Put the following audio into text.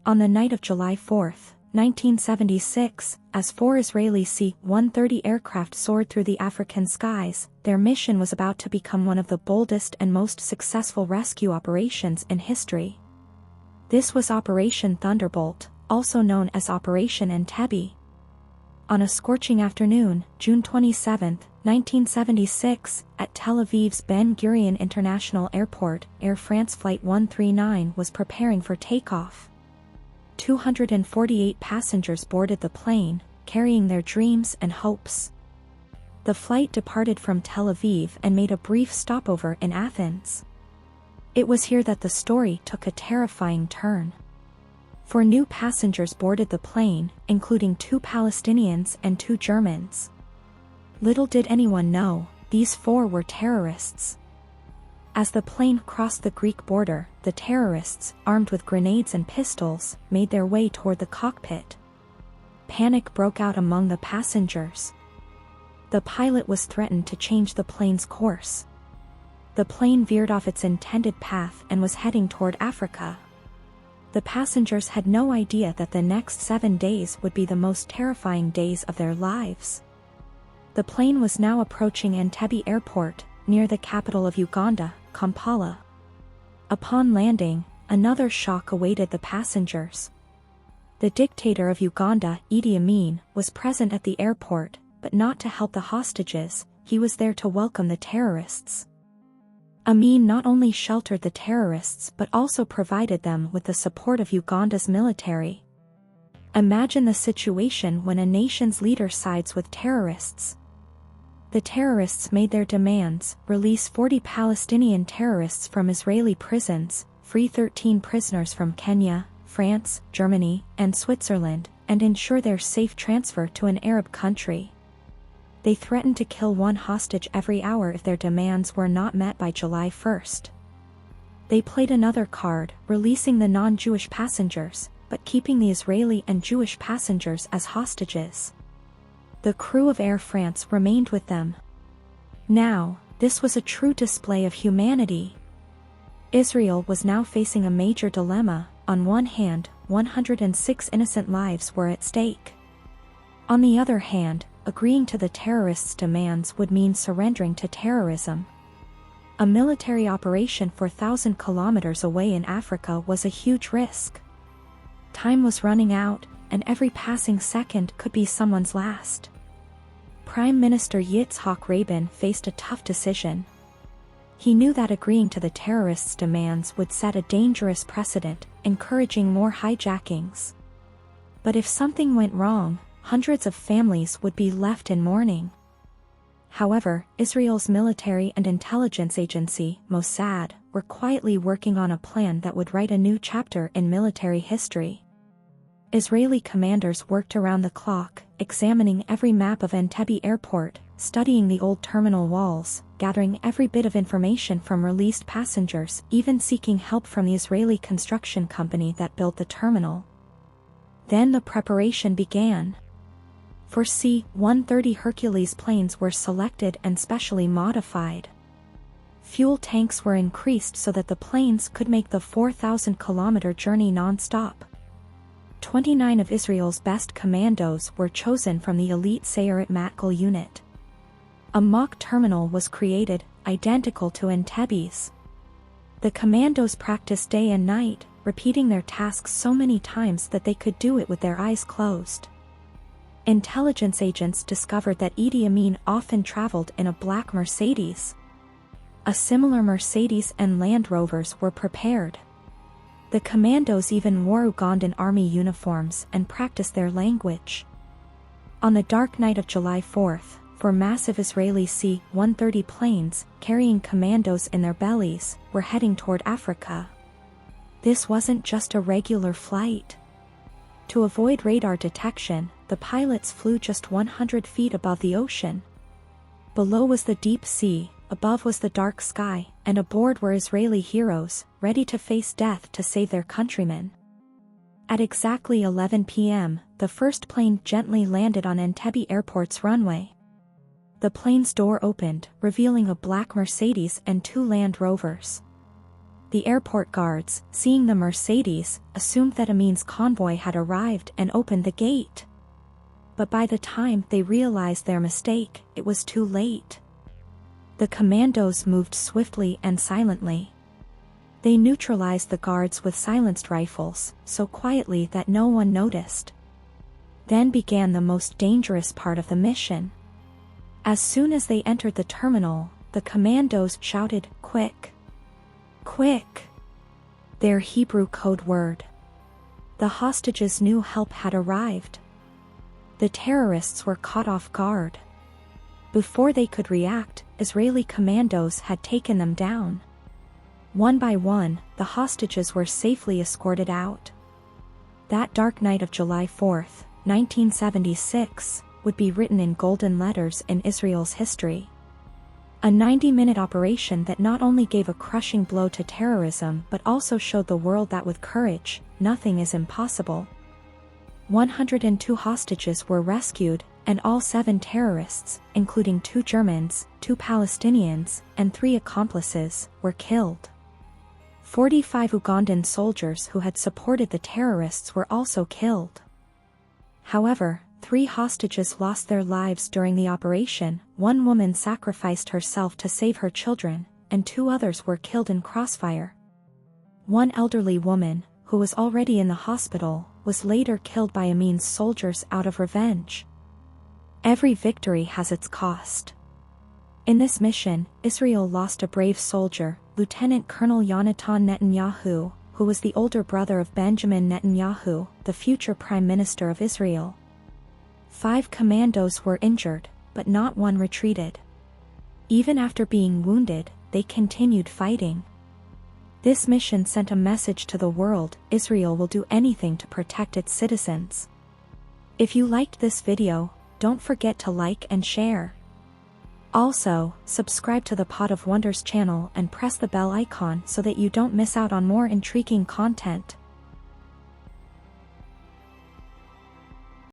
On the night of July 4, 1976, as four Israeli C-130 aircraft soared through the African skies, their mission was about to become one of the boldest and most successful rescue operations in history. This was Operation Thunderbolt, also known as Operation Entebbe. On a scorching afternoon, June 27, 1976, at Tel Aviv's Ben Gurion International Airport, Air France Flight 139 was preparing for takeoff. 248 passengers boarded the plane, carrying their dreams and hopes. The flight departed from Tel Aviv and made a brief stopover in Athens. It was here that the story took a terrifying turn. 4 new passengers boarded the plane, including 2 Palestinians and 2 Germans. Little did anyone know, these 4 were terrorists. As the plane crossed the Greek border, the terrorists, armed with grenades and pistols, made their way toward the cockpit. Panic broke out among the passengers. The pilot was threatened to change the plane's course. The plane veered off its intended path and was heading toward Africa. The passengers had no idea that the next 7 days would be the most terrifying days of their lives. The plane was now approaching Entebbe Airport, near the capital of Uganda, Kampala. Upon landing, another shock awaited the passengers. The dictator of Uganda, Idi Amin, was present at the airport, but not to help the hostages. He was there to welcome the terrorists. Amin not only sheltered the terrorists but also provided them with the support of Uganda's military. Imagine the situation when a nation's leader sides with terrorists. The terrorists made their demands: release 40 Palestinian terrorists from Israeli prisons, free 13 prisoners from Kenya, France, Germany, and Switzerland, and ensure their safe transfer to an Arab country. They threatened to kill 1 hostage every hour if their demands were not met by July 1. They played another card, releasing the non-Jewish passengers, but keeping the Israeli and Jewish passengers as hostages. The crew of Air France remained with them. Now, this was a true display of humanity. Israel was now facing a major dilemma. On one hand, 106 innocent lives were at stake. On the other hand, agreeing to the terrorists' demands would mean surrendering to terrorism. A military operation 4,000 kilometers away in Africa was a huge risk. Time was running out, and every passing second could be someone's last. Prime Minister Yitzhak Rabin faced a tough decision. He knew that agreeing to the terrorists' demands would set a dangerous precedent, encouraging more hijackings. But if something went wrong, hundreds of families would be left in mourning. However, Israel's military and intelligence agency, Mossad, were quietly working on a plan that would write a new chapter in military history. Israeli commanders worked around the clock, examining every map of Entebbe Airport, studying the old terminal walls, gathering every bit of information from released passengers, even seeking help from the Israeli construction company that built the terminal. Then the preparation began. 4 C-130 Hercules planes were selected and specially modified. Fuel tanks were increased so that the planes could make the 4,000-kilometer journey non-stop. 29 of Israel's best commandos were chosen from the elite Sayeret Matkal unit. A mock terminal was created, identical to Entebbe's. The commandos practiced day and night, repeating their tasks so many times that they could do it with their eyes closed. Intelligence agents discovered that Idi Amin often traveled in a black Mercedes. A similar Mercedes and Land Rovers were prepared. The commandos even wore Ugandan army uniforms and practiced their language. On the dark night of July 4, 4 massive Israeli C-130 planes, carrying commandos in their bellies, were heading toward Africa. This wasn't just a regular flight. To avoid radar detection, the pilots flew just 100 feet above the ocean. Below was the deep sea, above was the dark sky, and aboard were Israeli heroes, ready to face death to save their countrymen. At exactly 11 p.m., the first plane gently landed on Entebbe Airport's runway. The plane's door opened, revealing a black Mercedes and 2 Land Rovers. The airport guards, seeing the Mercedes, assumed that Amin's convoy had arrived and opened the gate. But by the time they realized their mistake, it was too late. The commandos moved swiftly and silently. They neutralized the guards with silenced rifles, so quietly that no one noticed. Then began the most dangerous part of the mission. As soon as they entered the terminal, the commandos shouted, "Quick! Quick!" Their Hebrew code word. The hostages knew help had arrived. The terrorists were caught off guard. Before they could react, Israeli commandos had taken them down. One by one, the hostages were safely escorted out. That dark night of July 4, 1976, would be written in golden letters in Israel's history. A 90-minute operation that not only gave a crushing blow to terrorism but also showed the world that with courage, nothing is impossible. 102 hostages were rescued, and all 7 terrorists, including 2 Germans, 2 Palestinians, and 3 accomplices, were killed. 45 Ugandan soldiers who had supported the terrorists were also killed. However, 3 hostages lost their lives during the operation, 1 woman sacrificed herself to save her children, and 2 others were killed in crossfire. One elderly woman, who was already in the hospital, was later killed by Amin's soldiers out of revenge. Every victory has its cost. In this mission, Israel lost a brave soldier, Lieutenant Colonel Yonatan Netanyahu, who was the older brother of Benjamin Netanyahu, the future Prime Minister of Israel. 5 commandos were injured, but not one retreated. Even after being wounded, they continued fighting. This mission sent a message to the world: Israel will do anything to protect its citizens. If you liked this video, don't forget to like and share. Also, subscribe to the Pot of Wonders channel and press the bell icon so that you don't miss out on more intriguing content.